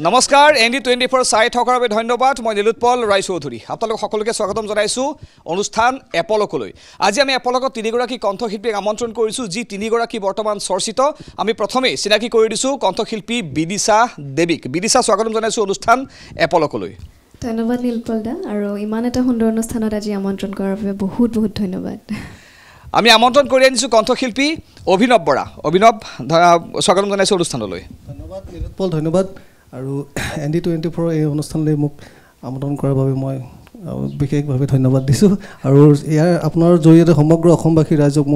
নমস্কাৰ ND24 চাই থকাৰ বাবে ধন্যবাদ মই নীলোৎপল ৰায়চৌধুৰী আপোনালোক সকলোকে স্বাগতম জনাইছো অনুষ্ঠান এপলকলৈ আজি আমি এপলকক তিনিগৰাকী কণ্ঠশিল্পীক আমন্ত্ৰণ কৰিছো যি তিনিগৰাকী বৰ্তমান চৰ্চিত আমি প্ৰথমে চিনাকি কৰি দিছো কণ্ঠশিল্পী বিদিশা দেৱীক বিদিশা স্বাগতম জনাইছো অনুষ্ঠান এপলকলৈ ধন্যবাদ নীলপল দা আৰু ইমান এটা সুন্দৰ অনুষ্ঠানত আজি আমন্ত্ৰণ কৰাৰ বাবে বহুত বহুত ধন্যবাদ আমি আমন্ত্ৰণ কৰি আনিছো কণ্ঠশিল্পী অভিনৱ বৰা অভিনৱ স্বাগতম জনাইছো অনুষ্ঠানলৈ ধন্যবাদ নীলোৎপল ধন্যবাদ আৰু ND24 এই অনুষ্ঠানলৈ মোক আমন্ত্ৰণ কৰাৰ বাবে মই বিশেষভাৱে ধন্যবাদ দিছোঁ আৰু ইয়াৰ আপোনাৰ জৰিয়তে সমগ্ৰ অসমবাসী ৰাইজক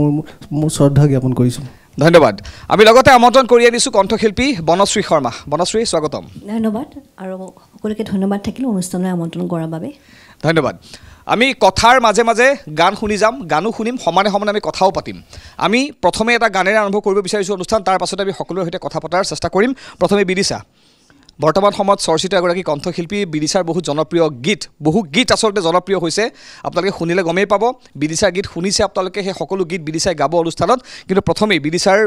মোৰ শ্ৰদ্ধা জ্ঞাপন কৰিছোঁ ধন্যবাদ আমি লগতে আমন্ত্ৰণ কৰি আনিছো কণ্ঠশিল্পী বনশ্ৰী শৰ্মা বনশ্ৰী স্বাগতম ধন্যবাদ আৰু সকলোকে ধন্যবাদ থাকিল অনুষ্ঠানলৈ আমন্ত্ৰণ কৰাৰ বাবে ধন্যবাদ আমি কথাৰ মাজে মাজে গান শুনি যাম গানো শুনিম সমানে সমানে আমি কথাও পাতিম আমি প্ৰথমে এটা গানেৰে আৰম্ভ কৰিব বিচাৰিছো অনুষ্ঠান তাৰ পাছত আমি সকলোৰে সৈতে কথা পতাৰ চেষ্টা কৰিম প্ৰথমে বিদিশা বৰ্তমান সময়ত চৰ্চিত এগৰাকী কণ্ঠশিল্পী বিদিশাৰ বহু জনপ্ৰিয় গীত বহু গীত আচলতে জনপ্ৰিয় হৈছে আপোনালোকে শুনিলে গমেই পাব বিদিশাৰ গীত শুনিছে আপোনালোকে সেই সকলো গীত বিদিশাই গাব অনুষ্ঠানত কিন্তু প্ৰথমেই বিদিশাৰ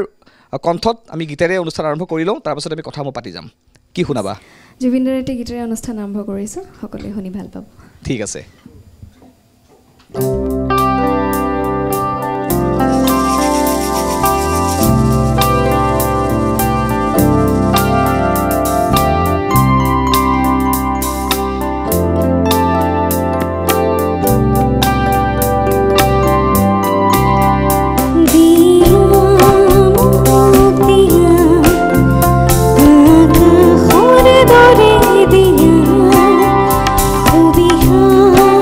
কণ্ঠত আমি গীতেৰে অনুষ্ঠান আৰম্ভ কৰি লওঁ তাৰপাছত আমি কথা পাতি যাম কি শুনাবা জুবিন দাৰ এটি গীতেৰে অনুষ্ঠান আৰম্ভ কৰিছোঁ সকলোৱে শুনি ভাল পাব ঠিক আছে दिया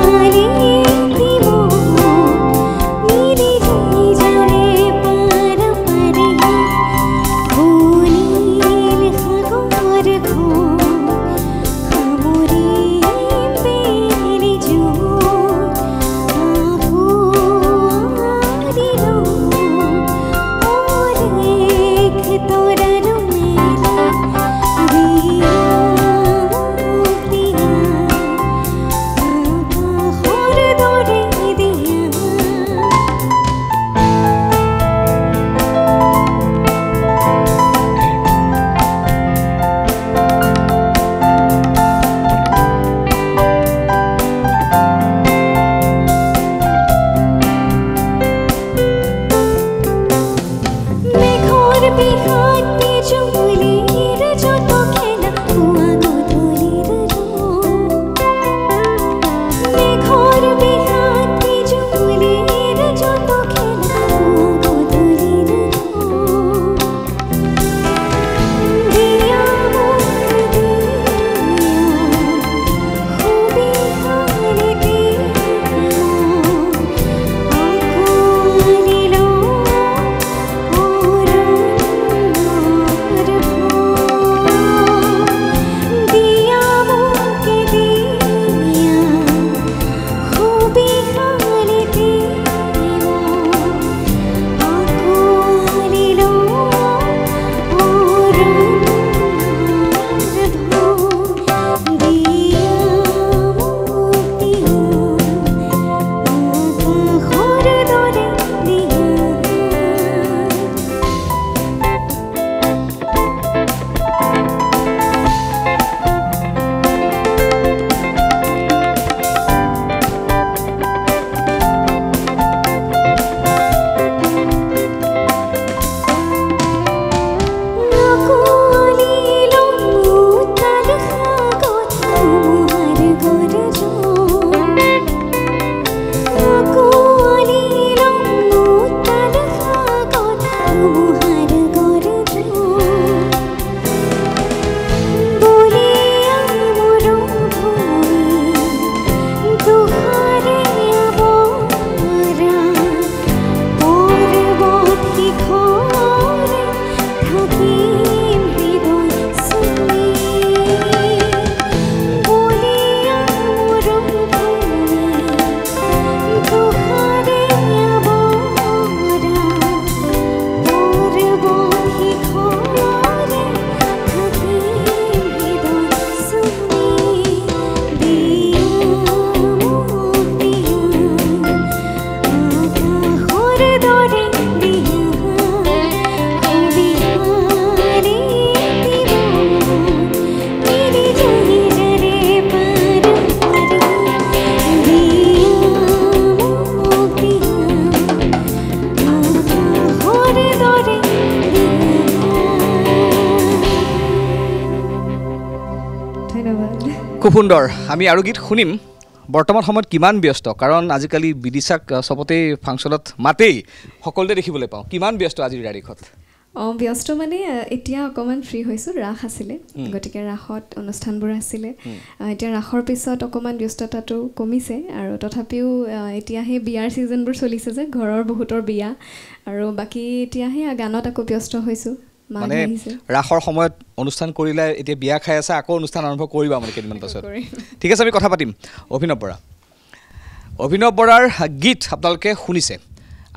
খুব সুন্দৰ আমি আৰু গীত শুনিম বৰ্তমান সময়ত কিমান ব্যস্ত কাৰণ আজিকালি বিদিশাক সবতেই ফাংচনত মাতেই সকলোতে দেখিবলৈ পাওঁ কিমান ব্যস্ত আজিৰ তাৰিখত ব্যস্ত মানে এতিয়া অকণমান ফ্ৰী হৈছোঁ ৰাস আছিলে গতিকে ৰাসত অনুষ্ঠানবোৰ আছিলে এতিয়া ৰাসৰ পিছত অকণমান ব্যস্ততাটো কমিছে আৰু তথাপিও এতিয়া সেই বিয়াৰ ছিজনবোৰ চলিছে যে ঘৰৰ বহুতৰ বিয়া আৰু বাকী এতিয়া সেই গানত আকৌ ব্যস্ত হৈছোঁ মানে ৰাসৰ সময়ত অনুষ্ঠান কৰিলে এতিয়া বিয়া খাই আছে আকৌ অনুষ্ঠান আৰম্ভ কৰিবা মানে কেইদিনমান পাছত ঠিক আছে আমি কথা পাতিম অভিনৱ বৰাৰ গীত আপোনালোকে শুনিছে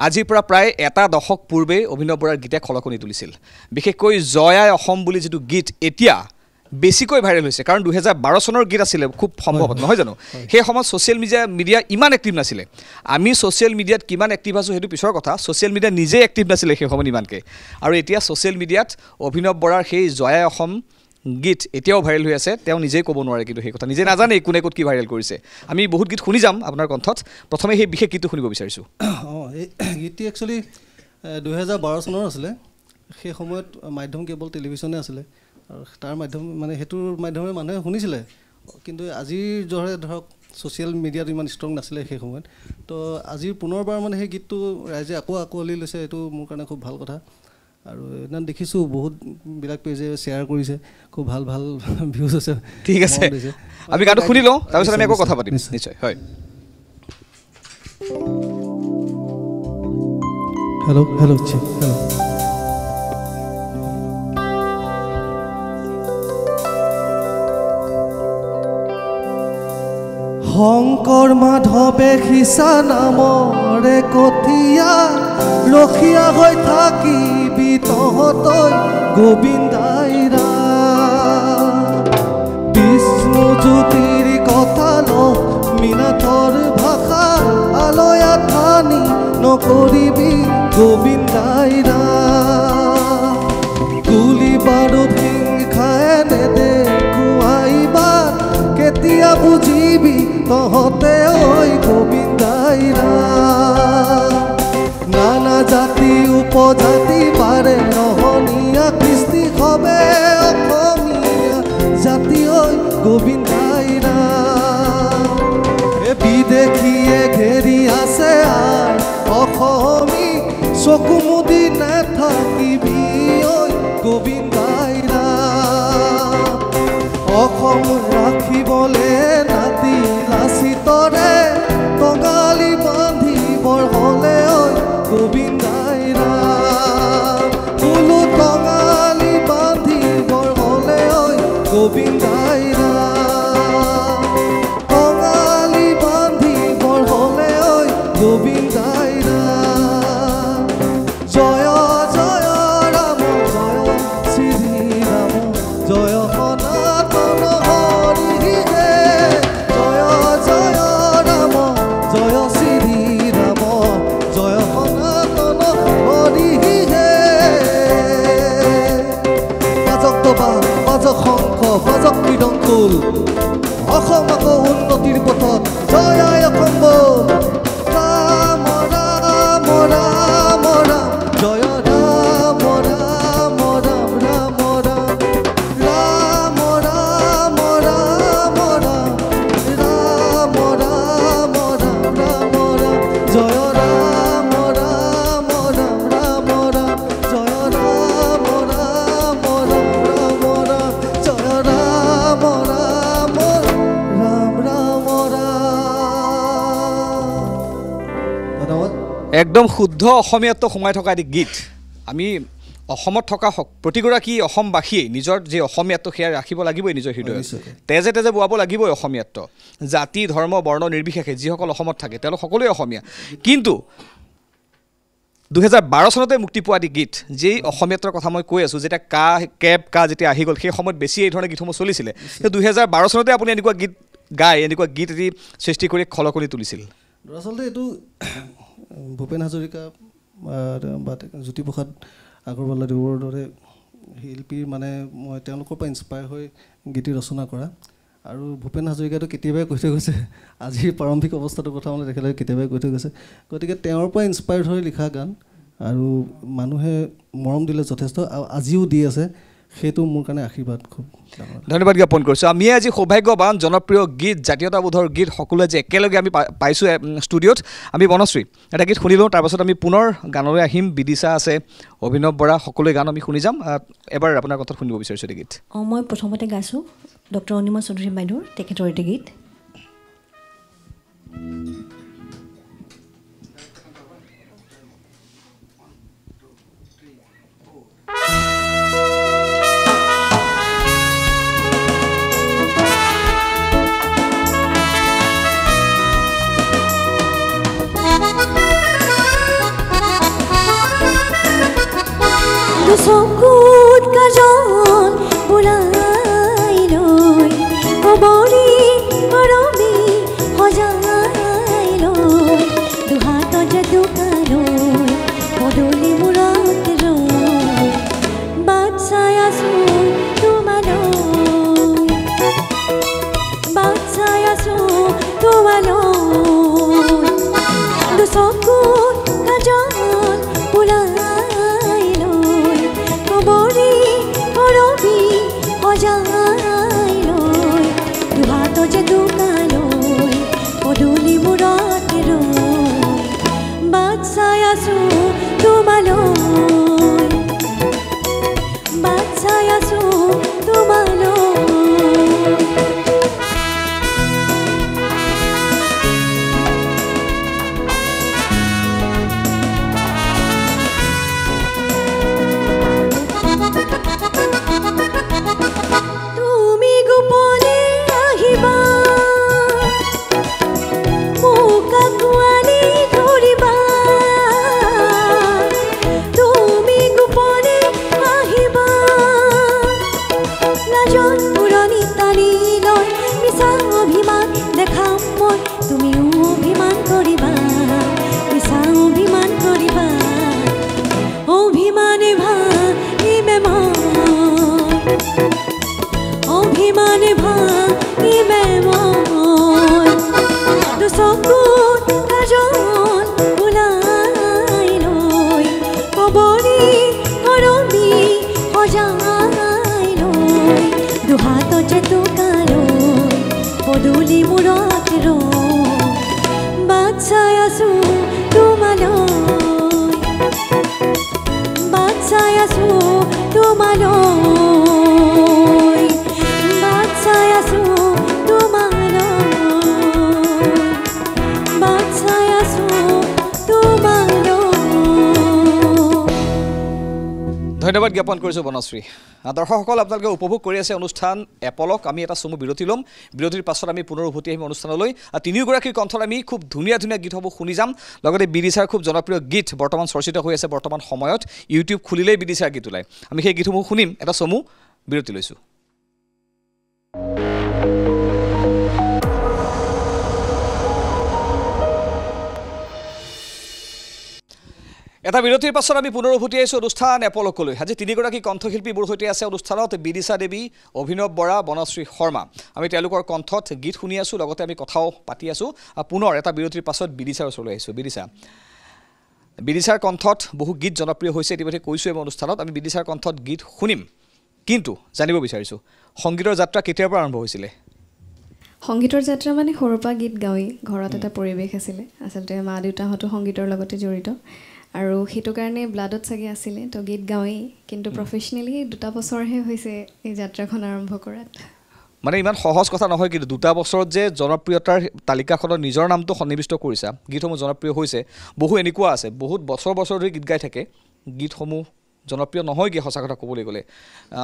আজিৰ পৰা প্ৰায় এটা দশক পূৰ্বে অভিনৱ বৰাৰ গীতে খলকনি তুলিছিল বিশেষকৈ জয় আই অসম বুলি যিটো গীত এতিয়া বেছিকৈ ভাইৰেল হৈছে কাৰণ 2012 চনৰ গীত আছিলে খুব সম্ভৱত নহয় জানো সেই সময়ত ছ'চিয়েল মিডিয়া ইমান এক্টিভ নাছিলে আমি ছ'চিয়েল মিডিয়াত কিমান এক্টিভ আছোঁ সেইটো পিছৰ কথা ছ'চিয়েল মিডিয়া নিজে এক্টিভ নাছিলে সেই সময়ত ইমানকৈ আৰু এতিয়া ছ'চিয়েল মিডিয়াত অভিনৱ বৰাৰ সেই জয় আই অসম গীত এতিয়াও ভাইৰেল হৈ আছে তেওঁ নিজেই ক'ব নোৱাৰে কিন্তু সেই কথা নিজে নাজানে কোনে ক'ত কি ভাইৰেল কৰিছে আমি বহুত গীত শুনি যাম আপোনাৰ কণ্ঠত প্ৰথমে সেই বিশেষ গীতটো শুনিব বিচাৰিছোঁ এই গীতটি একচুৱেলি 2012 চনৰ আছিলে সেই সময়ত মাধ্যম কেৱল টেলিভিশ্যনে আছিলে আৰু তাৰ মাধ্যম মানে সেইটোৰ মাধ্যমে মানুহে শুনিছিলে কিন্তু আজিৰ দৰে ধৰক ছ'চিয়েল মিডিয়াত ইমান ষ্ট্ৰং নাছিলে সেই সময়ত তো আজিৰ পুনৰবাৰ মানে সেই গীতটো ৰাইজে আকোৱালি লৈছে এইটো মোৰ কাৰণে খুব ভাল কথা আৰু এদিন দেখিছোঁ বহুতবিলাক পেজে শ্বেয়াৰ কৰিছে খুব ভাল ভাল ভিউজ আছে ঠিক আছে আমি গানটো শুনি লওঁ তাৰপিছত আমি আকৌ কথা পাতিম নিশ্চয় হয় হেল্ল' হেল্ল' শংকৰ মাধৱে সিঁচা নামৰে কঠীয়া ৰখীয়া হৈ থাকিবি তহঁতৈ গোবিন্দাই বিষ্ণু জ্যোতিৰ কথা লক্ষ্মীনাথৰ ভাষা আলয়া থানি নকৰিবি গোবিন্দাই গুলি বাৰুদ হিংসাই নেদেখুৱাইবা কেতিয়া বুজিবি তহঁতে ঐ গোবিন্দাই নানা জাতি উপজাতি পাৰে ৰহণীয়া কৃষ্টি হবে অসমীয়া জাতি ঐ গোবিন্দাই বিদেশীয়ে ঘেৰি আছে আই অসমী চকু মুদি নাথাকিবি ঐ গোবিন্দাই অসম ৰাখিবলে নাতি লাচিতৰে টঙালি বান্ধিবৰ হ'লে ঐ গোবিন্দাই বোলো টঙালি বান্ধিবৰ হ'লে ঐ গোবিন্দাই টঙালি বান্ধিবৰ হ'লে ঐ গোবিন্দাই জয় জয় ৰাম জয় শ্ৰী ৰাম জয় সনাতন হৰি জয় জয় ৰাম জয় শ্ৰী ৰাম জয় সনাতন হৰি বাজক দবা বাজক শংখ বাজক মৃদংকুল অসম আকৌ উন্নতিৰ পথত জয় আই অসম বল ৰাম ৰাম ৰাম ৰাম জয় ৰাম ৰাম ৰাম ৰাম ৰাম ৰাম ৰাম ৰাম ৰাম ৰাম ৰাম ৰাম ৰাম জয় ৰাম ৰাম ৰাম ৰাম ৰাম জয় ৰাম ৰাম ৰাম ৰাম ৰাম জয় ৰাম ৰাম ৰাম ৰাম ধন্যবাদ একদম শুদ্ধ অসমীয়াত সোমাই থকা এটি গীত আমি অসমত থকা প্ৰতিগৰাকী অসমবাসীয়ে নিজৰ যে অসমীয়াটো সেয়া ৰাখিব লাগিবই নিজৰ হৃদয়ত তেজে তেজে বোৱাব লাগিবই অসমীয়াটো জাতি ধৰ্ম বৰ্ণ নিৰ্বিশেষে যিসকল অসমত থাকে তেওঁলোক সকলোৱে অসমীয়া কিন্তু 2012 চনতে মুক্তি পোৱা এটি গীত যেই অসমীয়াটোৰ কথা মই কৈ আছোঁ যেতিয়া কা যেতিয়া আহি গ'ল সেই সময়ত বেছি এই ধৰণৰ গীতসমূহ চলিছিলে 2012 চনতে আপুনি এনেকুৱা গীত গাই এনেকুৱা গীত এটি সৃষ্টি কৰি খলকনি তুলিছিল দৰাচলতে এইটো ভূপেন হাজৰিকা বা জ্যোতিপ্ৰসাদ আগৰৱালাদেৱৰ দৰে শিল্পীৰ মানে মই তেওঁলোকৰ পৰা ইনস্পায়াৰ হৈ গীত ৰচনা কৰা আৰু ভূপেন হাজৰিকাটো কেতিয়াবাই কৈ থৈ গৈছে আজিৰ প্ৰাৰম্ভিক অৱস্থাটোৰ কথা মানে তেখেতে কেতিয়াবাই কৈ থৈ গৈছে গতিকে তেওঁৰ পৰা ইনস্পায়াৰ্ড হৈ লিখা গান আৰু মানুহে মৰম দিলে যথেষ্ট আজিও দি আছে সেইটো মোৰ কাৰণে আশীৰ্বাদ খুব ডাঙৰ। ধন্যবাদ জ্ঞাপন কৰিছোঁ। আমি আজি সৌভাগ্যৱান জনপ্ৰিয় গীত জাতীয়তাবোধৰ গীত সকলোৱে যে একেলগে আমি পাইছোঁ ষ্টুডিঅ'ত। আমি বনশ্ৰী এটা গীত শুনি লওঁ, তাৰপাছত আমি পুনৰ গানলৈ আহিম। বিদিশা আছে, অভিনৱ বৰা, সকলোৱে গান আমি শুনি যাম। এবাৰ আপোনাৰ কথাত শুনিব বিচাৰিছোঁ এই গীত। মই প্ৰথমতে গাইছোঁ ডক্টৰ অনিমা চৌধুৰী বাইদেউৰ, তেখেতৰ এটি গীত। চকুত কাজল বুলাই লৈ কবৰী কৰবি সজাই লৈ দুহাতত জেতুকা লৈ পদূলি মূৰত ৰৈ বাট চাই আছোঁ তোমালৈ, বাট চাই আছোঁ তোমালৈ। দুচকুত কাজল বুলাই কবৰী কৰবি সজাই লৈ দুহাত জেতুকা লৈ পদূলি মূৰত ৰৈ বাট চাই আছোঁ তোমালৈ, বাট চাই আছোঁ তোমালৈ। পদূলি মূৰত ৰৈ বাট চাই আছোঁ তোমালৈ, বাট চাই আছোঁ তোমালৈ, বাট চাই আছোঁ তোমালৈ, বাট চাই আছোঁ তোমালৈ। ধন্যবাদ জ্ঞাপন কৰিছোঁ বনশ্ৰী। দৰ্শকসকল, আপোনালোকে উপভোগ কৰি আছে অনুষ্ঠান এপলক। আমি এটা চমু বিৰতি ল'ম, বিৰতিৰ পাছত আমি পুনৰ উভতি আহিম অনুষ্ঠানলৈ। তিনিওগৰাকীৰ কণ্ঠত আমি খুব ধুনীয়া ধুনীয়া গীতসমূহ শুনি যাম। লগতে বিদিশাৰ খুব জনপ্ৰিয় গীত বৰ্তমান চৰ্চিত হৈ আছে বৰ্তমান সময়ত, ইউটিউব খুলিলেই বিদিশাৰ গীত ওলায়। আমি সেই গীতসমূহ শুনিম। এটা চমু বিৰতি লৈছোঁ। এটা বিৰতিৰ পাছত আমি পুনৰ উভতি আহিছোঁ অনুষ্ঠান এপলকলৈ। আজি তিনিগৰাকী কণ্ঠশিল্পী মোৰ সৈতে আছে অনুষ্ঠানত, বিদিশা দেৱী, অভিনৱ বৰা, বনশ্ৰী শৰ্মা। আমি তেওঁলোকৰ কণ্ঠত গীত শুনি আছোঁ, লগতে আমি কথাও পাতি আছোঁ। পুনৰ এটা বিৰতিৰ পাছত বিদিশাৰ ওচৰলৈ আহিছোঁ। বিদিশাৰ কণ্ঠত বহু গীত জনপ্ৰিয় হৈছে, ইতিমধ্যে কৈছোঁৱে মই অনুষ্ঠানত। আমি বিদিশাৰ কণ্ঠত গীত শুনিম, কিন্তু জানিব বিচাৰিছোঁ সংগীতৰ যাত্ৰা কেতিয়াৰ পৰা আৰম্ভ হৈছিলে? সংগীতৰ যাত্ৰা মানে সৰুৰ পৰা গীত গাওঁৱেই। ঘৰত এটা পৰিৱেশ আছিলে, আচলতে মা দেউতাহঁতো সংগীতৰ লগতে জড়িত, আৰু সেইটো কাৰণে ব্লাডত চাগে আছিলে, তো গীত গাওঁৱেই। কিন্তু প্ৰফেচনেলি 2 বছৰহে হৈছে এই যাত্ৰাখন আৰম্ভ কৰাত। মানে ইমান সহজ কথা নহয়, কিন্তু 2 বছৰত যে জনপ্ৰিয়তাৰ তালিকাখনত নিজৰ নামটো সন্নিৱিষ্ট কৰিছা, গীতসমূহ জনপ্ৰিয় হৈছে। বহু এনেকুৱা আছে বহুত বছৰ বছৰ ধৰি গীত গাই থাকে, গীতসমূহ জনপ্ৰিয় নহয়গৈ সঁচা কথা ক'বলৈ গ'লে।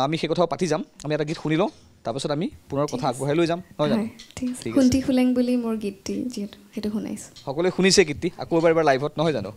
আমি সেই কথাও পাতি যাম। আমি এটা গীত শুনি লওঁ, তাৰপাছত আমি পুনৰ কথা আগবঢ়াই লৈ যাম, নহয় জানো? শুন্তি ফুলেং বুলি মোৰ গীতটি যিহেতু সেইটো শুনাইছোঁ, সকলোৱে শুনিছে গীতটি। আকৌ এবাৰ লাইভত, নহয় জানো?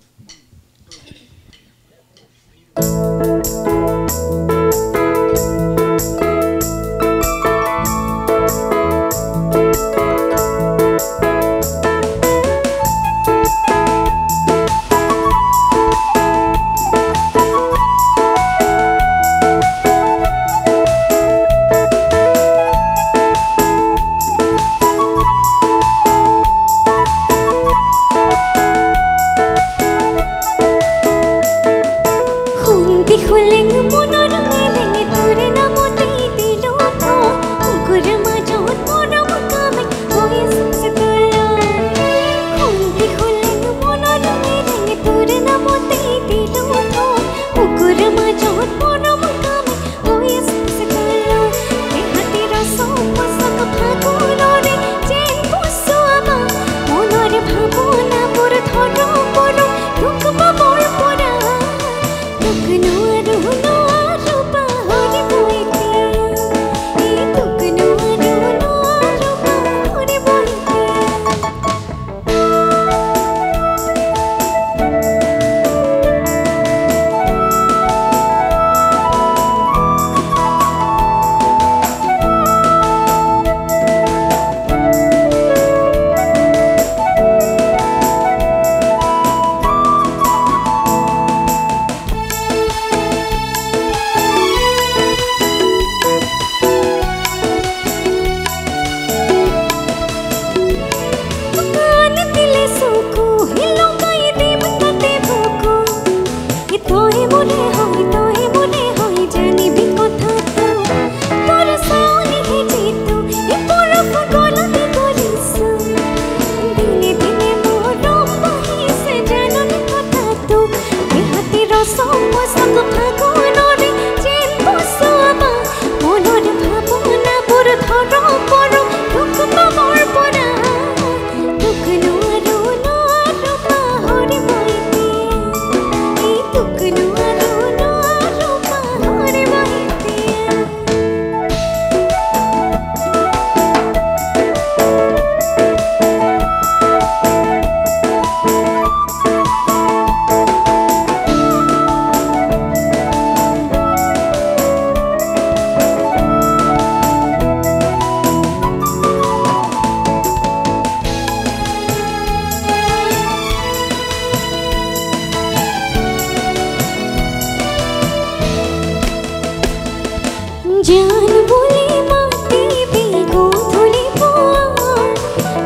জান বলি মাতিবি গধূলি পুৱা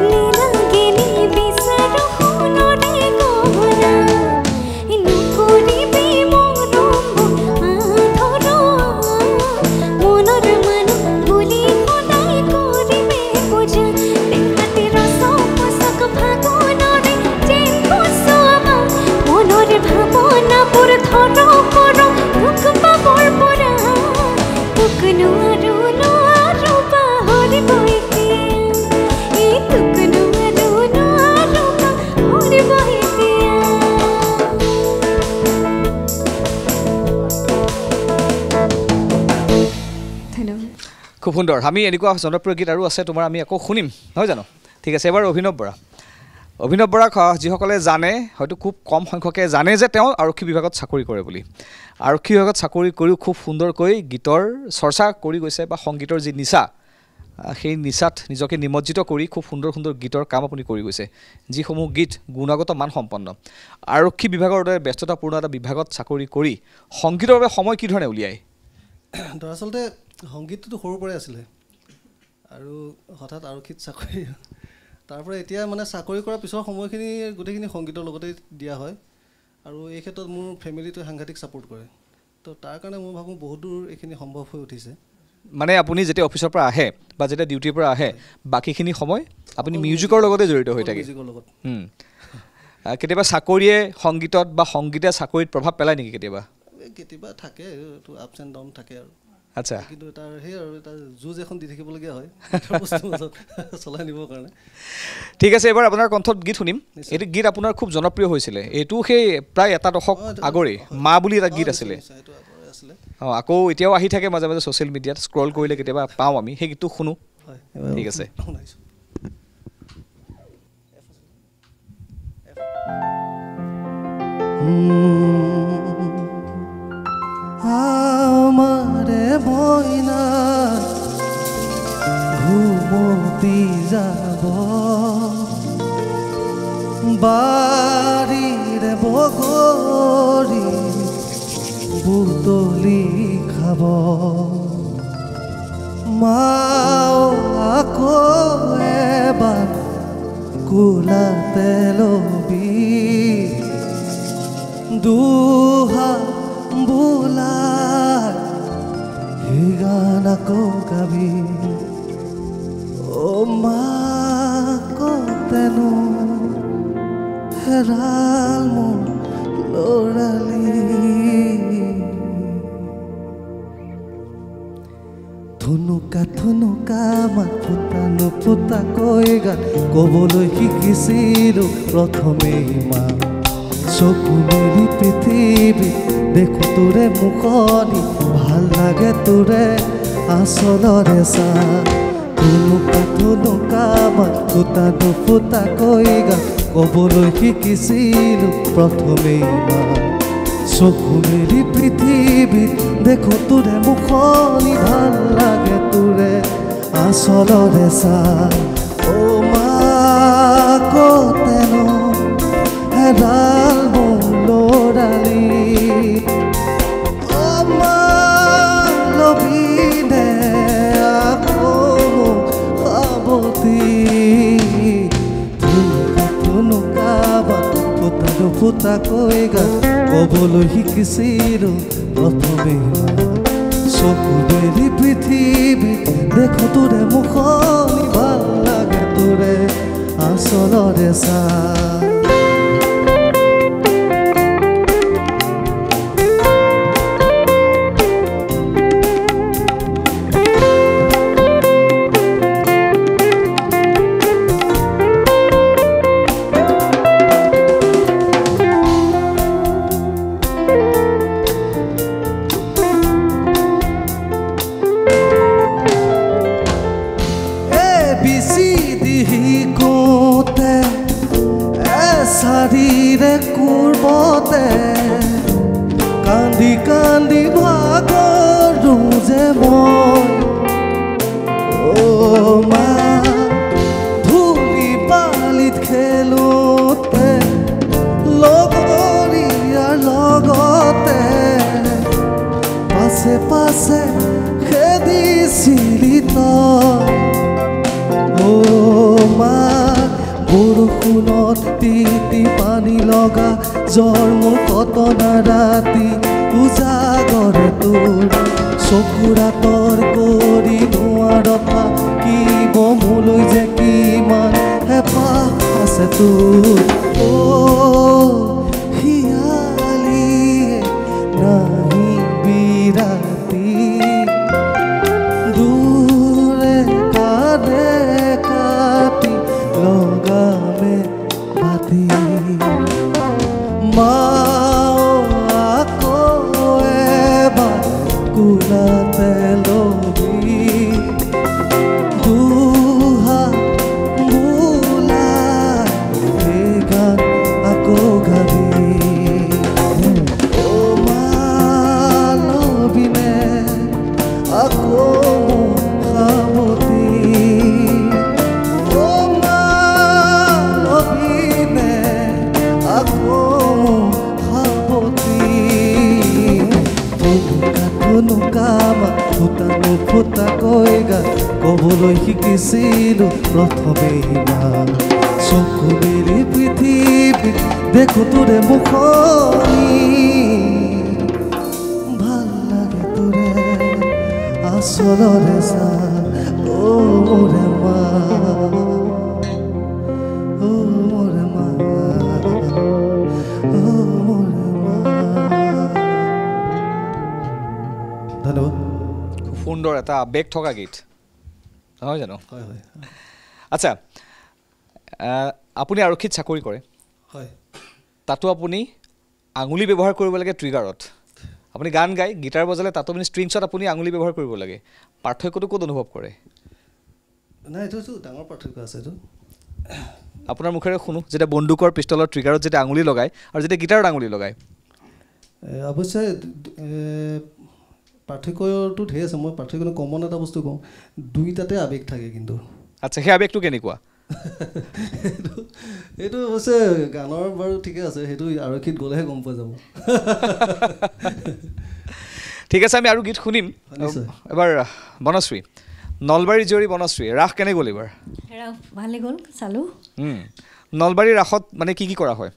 নেলাগিলে বিচাৰো সোণৰে গহনা নকৰিবি মৰম আধৰুৱা মনৰ মানুহ বুলি সদায় কৰিবি পূজা দেহাতে ৰস পোচাক ফাগুনৰে যেন বচোৱা মনৰ ভাৱনাবোৰ ধৰ কৰ দুখ পাবৰ পৰা তোক নোৱাৰো পাহৰিব এতিয়া এই তোক নোৱাৰো পাহৰিব এতিয়া ধন্যবাদ খুব সুন্দৰ আমি এনেকুৱা জনপ্ৰিয় গীত আৰু আছে তোমাৰ আমি আকৌ শুনিম নহয় জানো ঠিক আছে এবাৰ অভিনৱ বৰাক যিসকলে জানে হয়তো খুব কম সংখ্যকে জানে যে তেওঁ আৰক্ষী বিভাগত চাকৰি কৰে বুলি আৰক্ষী বিভাগত চাকৰি কৰিও খুব সুন্দৰকৈ গীতৰ চৰ্চা কৰি গৈছে বা সংগীতৰ যি নিচা সেই নিচাত নিজকে নিমজ্জিত কৰি খুব সুন্দৰ সুন্দৰ গীতৰ কাম আপুনি কৰি গৈছে যিসমূহ গীত গুণগত মান সম্পন্ন আৰক্ষী বিভাগৰ দৰে ব্যস্ততাপূৰ্ণ এটা বিভাগত চাকৰি কৰি সংগীতৰ বাবে সময় কি ধৰণে উলিয়ায় দৰাচলতে সংগীতটোতো সৰুৰ পৰাই আছিলে আৰু হঠাৎ আৰক্ষীত চাকৰি তাৰপৰা এতিয়া মানে চাকৰি কৰাৰ পিছৰ সময়খিনি গোটেইখিনি সংগীতৰ লগতে দিয়া হয় আৰু এই ক্ষেত্ৰত মোৰ ফেমিলিটোৱে সাংঘাতিক ছাপোৰ্ট কৰে তো তাৰ কাৰণে মই ভাবোঁ বহুত দূৰ এইখিনি সম্ভৱ হৈ উঠিছে মানে আপুনি যেতিয়া অফিচৰ পৰা আহে বা যেতিয়া ডিউটিৰ পৰা আহে বাকীখিনি সময় আপুনি মিউজিকৰ লগতে জড়িত হৈ থাকে মিউজিকৰ লগত কেতিয়াবা চাকৰিয়ে সংগীতত বা সংগীতে চাকৰিত প্ৰভাৱ পেলায় নেকি কেতিয়াবা কেতিয়াবা থাকে এইটো আপছ এণ্ড ডাউন থাকে আৰু আচ্ছা কিন্তু তাৰ সেই আৰু এটা যুঁজ এখন দি থাকিবলগীয়া হয় বস্তুৰ মাজত চলাই নিবৰ কাৰণে ঠিক আছে এবাৰ আপোনাৰ কণ্ঠত গীত শুনিম এইটো গীত আপোনাৰ খুব জনপ্ৰিয় হৈছিলে এইটো সেই প্ৰায় এটা দশক আগৰে মা বুলি এটা গীত আছিলে আকৌ এতিয়াও আহি থাকে মাজে মাজে ছ'চিয়েল মিডিয়াত স্ক্ৰল কৰিলে কেতিয়াবা পাওঁ আমি সেই গীতটো শুনো ঠিক আছে আমাৰে মইনা ঘুমতি যাব বাড়িৰে বগৰি বুতলি খাব মাও আকৌ এবাৰ কুলাতে লবি দুহা বুলাই এই গান আকৌ গাবি অ' মা কতেনো হেৰাল মোৰ ল'ৰালি ধুনুকা ধুনুকা মাত ফুটা নুফুটাকৈ গান ক'বলৈ শিকিছিলোঁ প্ৰথমেই মা চকু মেলি পৃথিৱী দেখো তোৰে মুখনি ভাল লাগে তোৰে আচলৰে চা ধুনুকা ধুনুকা মাত ফুটা নুফুটাকৈ গান ক'বলৈ শিকিছিলোঁ প্ৰথমেই মা চকু মেলি পৃথিৱী দেখো তোৰে মুখনি ভাল লাগে তোৰে আচলৰে চা অ' মা কতেনো হেৰাল মোৰ ল'ৰালি অ' মা লবিনে আকৌ সাৱতি ধুনুকা বাট ফুটা নুফুটাকৈ গান ক'বলৈ শিকিছিলোঁ প্ৰথমেই চকু মেলি পৃথিৱী দেখো তোৰে মুখনি ভাল লাগে তোৰে আচলৰে চা চাৰিৰে কোৰবতে কান্দি কান্দি ভাগৰো যে মই অ' মা ধূলি বালিত খেলোতে লগৰীয়াৰ লগতে পাছে পাছে খেদি অ মা বৰষুণত তিতি পানী লগা জ্বৰ মোৰ কটনা ৰাতি উজাগৰ তোৰ চকুৰ আঁতৰ কৰি নোৱাৰত থাকিব মোলৈ যে কিমান হেঁপাহ আছে তোৰ অ হিয়ালিয়ে নাহিবি ৰাতি দূৰে কাণে কাটি লগামে বাতি মা আকৌ এবাৰ কোলাতে লবি দুহাত বোলাই এই গান আকৌ গাবি অ মা লবিনে আকৌ সাৱতি অ মা লবিনে আকৌ সাৱতি ধুনুকামা ফুটানো ফুটাকৈ গান ক'বলৈ শিকিছিলোঁ প্ৰথমে ইমান চকু মেলি পৃথিৱীত দেখো তোৰে মুখনি ভাল লাগে তোৰে আচলৰে চা অ মোৰে মা অ মোৰে মা অ মোৰে মা ধন্যবাদ খুব সুন্দৰ এটা আৱেগ থকা গীত নহয় জানো হয় হয় আচ্ছা আপুনি আৰক্ষীত চাকৰি কৰে হয় তাতো আপুনি আঙুলি ব্যৱহাৰ কৰিব লাগে ট্ৰিগাৰত আপুনি গান গায় গিটাৰ বজালে তাতো আপুনি ষ্ট্ৰিংছত আপুনি আঙুলি ব্যৱহাৰ কৰিব লাগে পাৰ্থক্যটো ক'ত অনুভৱ কৰে নাই এইটো ডাঙৰ পাৰ্থক্য আছে এইটো আপোনাৰ মুখেৰে শুনো যেতিয়া বন্দুকৰ পিষ্টলৰ ট্ৰিগাৰত যেতিয়া আঙুলি লগায় আৰু যেতিয়া গিটাৰত আঙুলি লগায় অৱশ্যে পাৰ্থক্যটো ঢেৰ আছে মই পাৰ্থক্য কমন এটা বস্তু কওঁ দুইটাতে আৱেগ থাকে কিন্তু আচ্ছা সেই আৱেগটো কেনেকুৱা এইটো অৱশ্যে গানৰ বাৰু ঠিকে আছে সেইটো আৰক্ষীত গ'লেহে গম পোৱা যাব ঠিক আছে আমি আৰু গীত শুনিম এবাৰ বনশ্ৰী নলবাৰী জীয়ৰী বনশ্ৰী ৰাস কেনে গ'ল এইবাৰ ভালে গ'ল চালোঁ নলবাৰী ৰাসত মানে কি কি কৰা হয়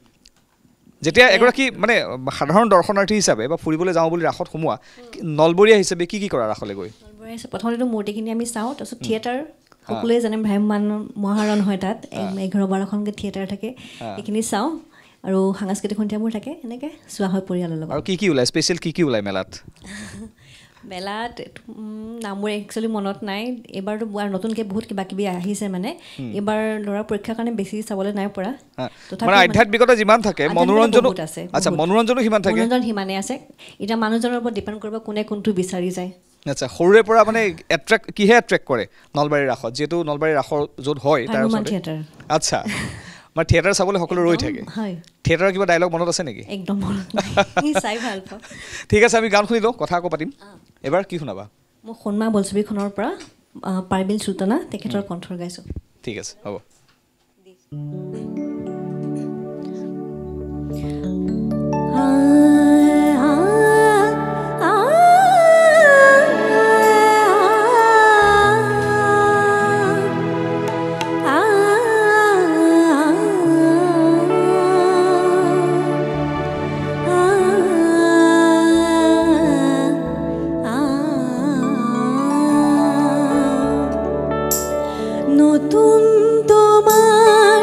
যেতিয়া এগৰাকী মানে সাধাৰণ দৰ্শনাৰ্থী হিচাপে বা ফুৰিবলৈ যাওঁ বুলি ৰাসত সোমোৱা নলবৰীয়া হিচাপে কি কি কৰা ৰাসলৈ গৈ প্ৰথমতেতো মূৰ্তিখিনি আমি চাওঁ তাৰপিছত থিয়েটাৰ সকলোৱে জানে ভ্ৰাম্যমান মহাৰণ হয় তাত 11-12খনকৈ থিয়েটাৰ থাকে সেইখিনি চাওঁ আৰু সাংস্কৃতিক সন্ধিয়াবোৰ থাকে এনেকৈ চোৱা হয় পৰিয়ালৰ লগত আৰু কি ওলায় স্পেচিয়েল কি ওলায় মেলাত মেলাত নামবোৰ একচুৱেলি মনত নাই এইবাৰতো নতুনকৈ বহুত কিবা কিবি আহিছে মানে এইবাৰ ল'ৰাৰ পৰীক্ষাৰ কাৰণে বেছি চাবলৈ নাই পৰা মানে আধ্যাত্মিকতা যিমান থাকে মনোৰঞ্জনো আছে আচ্ছা মনোৰঞ্জনো সিমান থাকে মনোৰঞ্জন সিমানে আছে এতিয়া মানুহজনৰ ওপৰত ডিপেণ্ড কৰিব কোনে কোনটো বিচাৰি যায় আচ্ছা সৰুৰে পৰা মানে কিহে এট্ৰেক্ট কৰে নলবাৰীৰ ৰাসত যিহেতু নলবাৰীৰ ৰাসৰ য'ত হয় তাৰ থিয়েটাৰ আচ্ছা মানে থিয়েটাৰ চাবলৈ সকলো ৰৈ থাকে থিয়েটাৰৰ কিবা ডাইলগ মনত আছে নেকি একদম চাই ভাল পাওঁ ঠিক আছে আমি গান শুনি লওঁ কথা আকৌ পাতিম এবাৰ কি শুনাবা মই সোণমা বোলছবিখনৰ পৰা পাৰ্বিল চুলতানা তেখেতৰ কণ্ঠৰ গাইছোঁ ঠিক আছে হ'ব নতুন তোমাৰ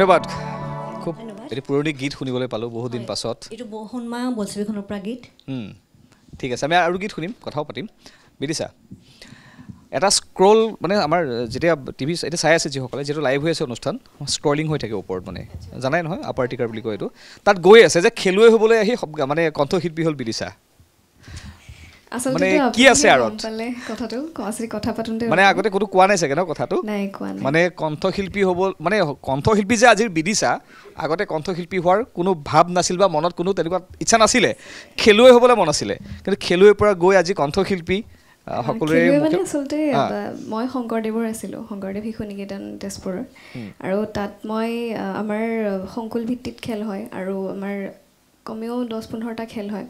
ধন্যবাদ খুব এটি পুৰণি গীত শুনিবলৈ পালোঁ বহু দিন পাছত এইটো বহনমা বোলছবিখনৰ পৰা গীত ঠিক আছে আমি আৰু গীত শুনিম কথাও পাতিম বিদিশা এটা স্ক্ৰল মানে আমাৰ যেতিয়া টিভি এটা চাই আছে যিসকলে যিহেতু লাইভ হৈ আছে অনুষ্ঠান স্ক্ৰলিং হৈ থাকে ওপৰত মানে জানাই নহয় আপাৰ টিকাৰ বুলি কয় এইটো তাত গৈ আছে যে খেলুৱৈ হ'বলৈ আহি মানে কণ্ঠশিল্পী হ'ল বিদিশা মানে কি আছে আৰু মানে আগতে কোনো কোৱা নাই চাগে ন কথাটো মানে কণ্ঠশিল্পী হ'ব মানে কণ্ঠশিল্পী যে আজিৰ বিদিশা আগতে কণ্ঠশিল্পী হোৱাৰ কোনো ভাৱ নাছিল বা মনত কোনো তেনেকুৱা ইচ্ছা নাছিলে খেলুৱৈ হ'বলৈ মন আছিলে কিন্তু খেলুৱৈৰ পৰা গৈ আজি কণ্ঠশিল্পী সকলোৰে মানে আচলতে মই শংকৰদেৱৰ আছিলোঁ শংকৰদেৱ শিশু নিকেতন তেজপুৰৰ আৰু তাত মই আমাৰ সংকুল ভিত্তিত খেল হয় আৰু আমাৰ কমেও 10-15টা খেল হয়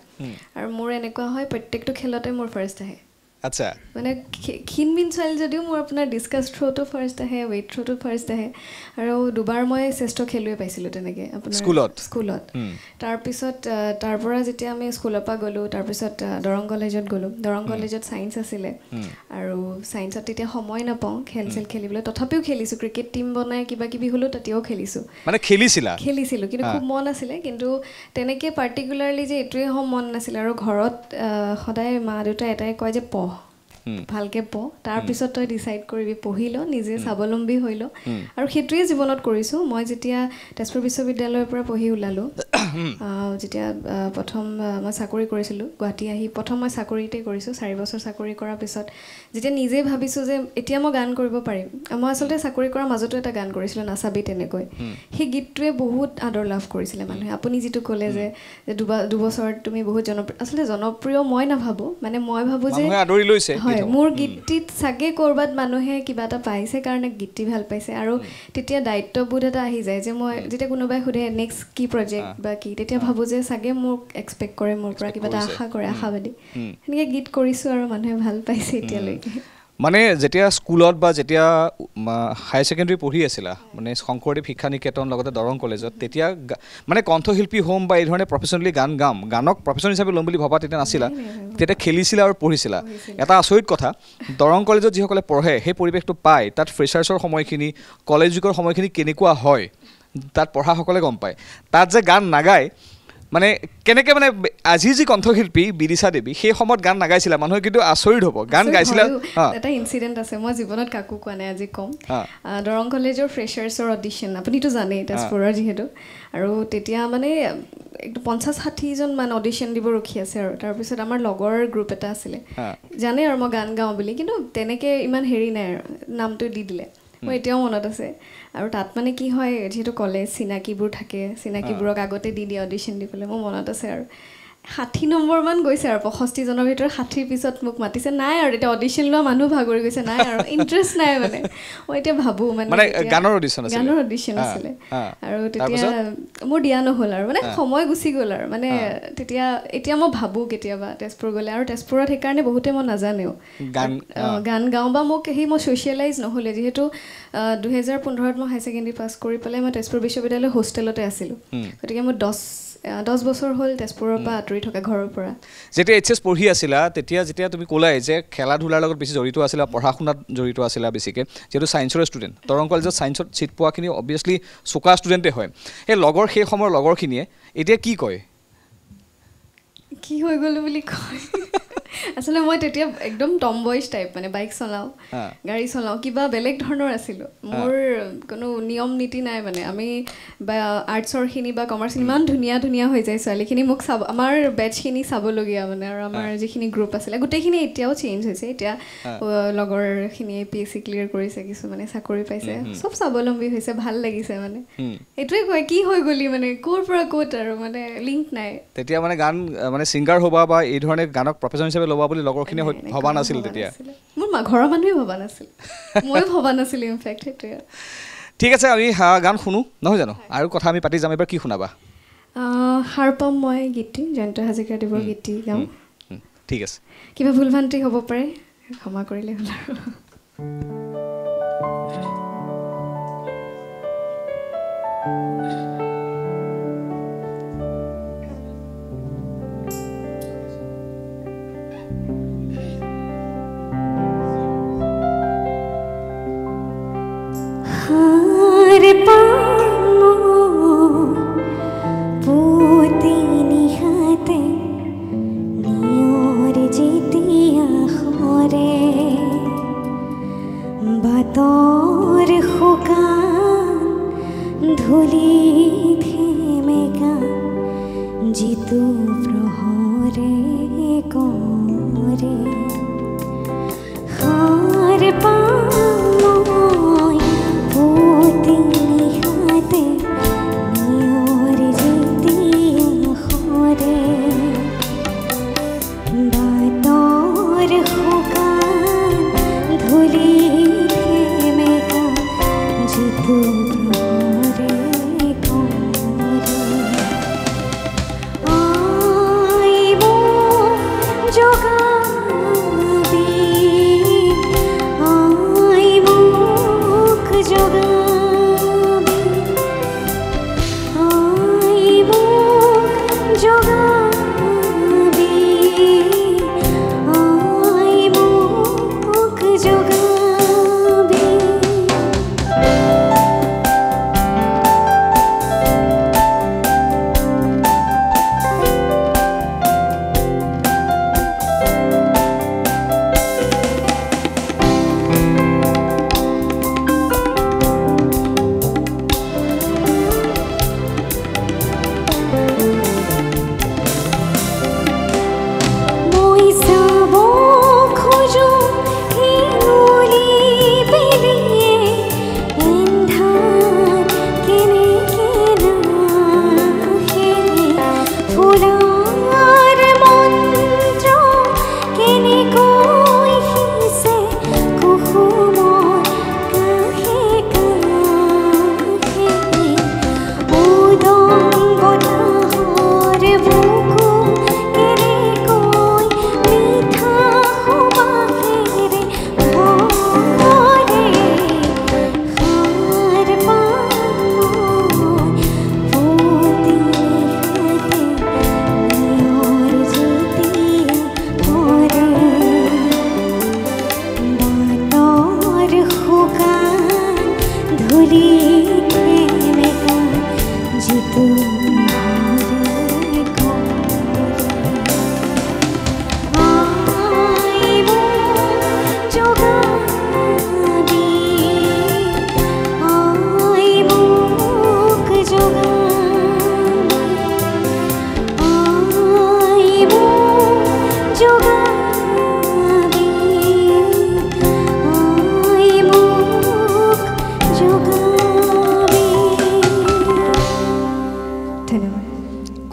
আৰু মোৰ এনেকুৱা হয় প্ৰত্যেকটো খেলতে মোৰ ফাৰ্ষ্ট আহে আচ্ছা মানে ক্ষীণমিন ছোৱালী যদিও মোৰ আপোনাৰ ডিছকাছ থ্ৰ'টো ফাৰ্ষ্ট আহে ৱেইট থ্ৰ'টো ফাৰ্ষ্ট আহে আৰু দুবাৰ মই শ্ৰেষ্ঠ খেলুৱৈ পাইছিলোঁ তেনেকৈ আপোনাৰ স্কুলত তাৰপিছত তাৰ পৰা যেতিয়া আমি স্কুলৰ পৰা গ'লোঁ তাৰপিছত দৰং কলেজত গ'লোঁ দৰং কলেজত ছায়েন্স আছিলে আৰু ছায়েন্সত তেতিয়া সময় নাপাওঁ খেল চেল খেলিবলৈ তথাপিও খেলিছোঁ ক্ৰিকেট টীম বনাই কিবা কিবি হ'লেও তাতেও খেলিছোঁ মানে খেলিছিলোঁ কিন্তু খুব মন আছিলে কিন্তু তেনেকৈ পাৰ্টিকুলাৰলি যে এইটোৱে মন নাছিলে আৰু ঘৰত সদায় মা দেউতাই এটাই কয় যে পঢ় ভালকৈ পঢ় তাৰপিছত তই ডিচাইড কৰিবি পঢ়ি ল নিজে স্বাৱলম্বী হৈ ল আৰু সেইটোৱে জীৱনত কৰিছোঁ মই যেতিয়া তেজপুৰ বিশ্ববিদ্যালয়ৰ পৰা পঢ়ি ওলালোঁ যেতিয়া প্ৰথম মই চাকৰি কৰিছিলোঁ গুৱাহাটী আহি প্ৰথম মই চাকৰিতেই কৰিছোঁ 4 বছৰ চাকৰি কৰাৰ পিছত যেতিয়া নিজেই ভাবিছোঁ যে এতিয়া মই গান কৰিব পাৰিম মই আচলতে চাকৰি কৰাৰ মাজতো এটা গান কৰিছিলোঁ নাচাবি তেনেকৈ সেই গীতটোৱে বহুত আদৰ লাভ কৰিছিলে মানুহে আপুনি যিটো ক'লে যে দুবছৰত তুমি বহুত জনপ্ৰিয় আচলতে জনপ্ৰিয় মই নাভাবোঁ মানে মই ভাবোঁ যে আদৰি লৈছে মোৰ গীতটিত চাগে ক'ৰবাত মানুহে কিবা এটা পাইছে কাৰণে গীতটি ভাল পাইছে আৰু তেতিয়া দায়িত্ববোধ এটা আহি যায় যে মই যেতিয়া কোনোবাই সোধে নেক্সট কি প্ৰজেক্ট বা কি তেতিয়া ভাবোঁ যে চাগে মোক এক্সপেক্ট কৰে মোৰ পৰা কিবা এটা আশা কৰে আশাবাদী সেনেকৈ গীত কৰিছোঁ আৰু মানুহে ভাল পাইছে এতিয়ালৈকে মানে যেতিয়া স্কুলত বা যেতিয়া হায়াৰ ছেকেণ্ডেৰী পঢ়ি আছিলা মানে শংকৰদেৱ শিক্ষা নিকেতন লগতে দৰং কলেজত তেতিয়া মানে কণ্ঠশিল্পী হ'ম বা এই ধৰণে প্ৰফেচনেলি গানক প্ৰফেচন হিচাপে ল'ম বুলি ভবা তেতিয়া নাছিলা তেতিয়া খেলিছিলা আৰু পঢ়িছিলা এটা আচৰিত কথা দৰং কলেজত যিসকলে পঢ়ে সেই পৰিৱেশটো পায় তাত ফ্ৰেচাৰ্ছৰ সময়খিনি কলেজ যুগৰ সময়খিনি কেনেকুৱা হয় তাত পঢ়াসকলে গম পায় তাত যে গান নাগায় মানে কেনেকৈ মানে আজি যি কণ্ঠশিল্পী বিদিশা দেৱী সেই সময়ত গান নাগাইছিলা মানুহে কিন্তু আচৰিত হ'ব গান গাইছিলা এটা ইনচিডেণ্ট আছে মই জীৱনত কাকো কোৱা নাই আজি কম দৰং কলেজৰ ফ্ৰেচাৰ্ছৰ অডিশ্যন আপুনিতো জানেই তেজপুৰৰ যিহেতু আৰু তেতিয়া মানে 50-60জন মান অডিশ্যন দিব ৰখি আছে আৰু তাৰপিছত আমাৰ লগৰ গ্ৰুপ এটা আছিলে জানে আৰু মই গান গাওঁ বুলি কিন্তু তেনেকৈ ইমান হেৰি নাই আৰু নামটো দি দিলে মোৰ এতিয়াও মনত আছে আৰু তাত মানে কি হয় যিহেতু কলেজ চিনাকিবোৰ থাকে চিনাকিবোৰক আগতে দি দিয়ে অডিশ্যন দি পেলাই মোৰ মনত আছে আৰু 60 নম্বৰমান গৈছে আৰু 65জনৰ ভিতৰত 60ৰ পিছত মোক মাতিছে নাই আৰু এতিয়া অডিশ্যন লোৱা মানুহ ভাগৰি গৈছে নাই আৰু ইণ্টাৰেষ্ট নাই মানে মই এতিয়া ভাবোঁ মানে গানৰ অডিশ্যন আছিলে আৰু তেতিয়া মোৰ দিয়া নহ'ল আৰু মানে সময় গুচি গ'ল আৰু মানে তেতিয়া এতিয়া মই ভাবোঁ কেতিয়াবা তেজপুৰ গ'লে আৰু তেজপুৰত সেইকাৰণে বহুতে মই নাজানেও গান গাওঁ বা মোক মই ছ'চিয়েলাইজ নহ'লে যিহেতু 2015ত মই হায়াৰ ছেকেণ্ডেৰী পাছ কৰি পেলাই মই তেজপুৰ বিশ্ববিদ্যালয়ৰ হোষ্টেলতে আছিলোঁ গতিকে মই 10 বছৰ হ'ল তেজপুৰৰ পৰা আঁতৰি থকা ঘৰৰ পৰা যেতিয়া HS পঢ়ি আছিলা তেতিয়া তুমি ক'লাই যে খেলা ধূলাৰ লগত বেছি জড়িত আছিলা পঢ়া শুনাত জড়িত আছিলা বেছিকৈ যিহেতু ছায়েন্সৰ ষ্টুডেণ্ট দৰং কলেজত ছায়েন্সত ছিট পোৱাখিনি অবভিয়াছলি চোকা ষ্টুডেণ্টে হয় সেই সেই সময়ৰ লগৰখিনিয়ে এতিয়া কি কয় কি হৈ গ'লো বুলি কয় আচলতে মই তেতিয়া একদম টম বয়জ টাইপ মানে বাইক চলাওঁ গাড়ী চলাওঁ কিবা বেলেগ ধৰণৰ আছিলোঁ মোৰ কোনো নিয়ম নীতি নাই মানে আমি বা আৰ্টছৰখিনি বা কমাৰ্চখিনি ইমান ধুনীয়া ধুনীয়া হৈ যায় ছোৱালীখিনি মোক চাব আমাৰ বেটছখিনি চাবলগীয়া মানে আৰু আমাৰ যিখিনি গ্ৰুপ আছিলে গোটেইখিনি এতিয়াও চেঞ্জ হৈছে এতিয়া লগৰখিনিয়ে APSC ক্লিয়াৰ কৰিছে কিছুমানে চাকৰি পাইছে চব স্বাৱলম্বী হৈছে ভাল লাগিছে মানে এইটোৱে কয় কি হৈ গ'লি মানে ক'ৰ পৰা ক'ত আৰু মানে লিংক নাই তেতিয়া মানে গান মানে ছিংগাৰ হ'বা বা এই ধৰণে গানক প্ৰফেচন হিচাপে ল'বা বুলি লগৰখিনিয়ে ভবা নাছিল তেতিয়া মোৰ ঘৰৰ মানুহে ভবা নাছিল ময়ো ভবা নাছিলোঁ ইনফেক্ট সেইটোৱে ঠিক আছে আমি গান শুনো নহয় জানো আৰু কথা আমি পাতি যাম এবাৰ কি শুনাবা হাৰ পাম মই গীতটি জয়ন্ত হাজৰিকাদেৱৰ গীতটি গাম ঠিক আছে কিবা ভুল ভ্ৰান্তি হ'ব পাৰে ক্ষমা কৰিলে হ'ল আৰু হাৰ পাম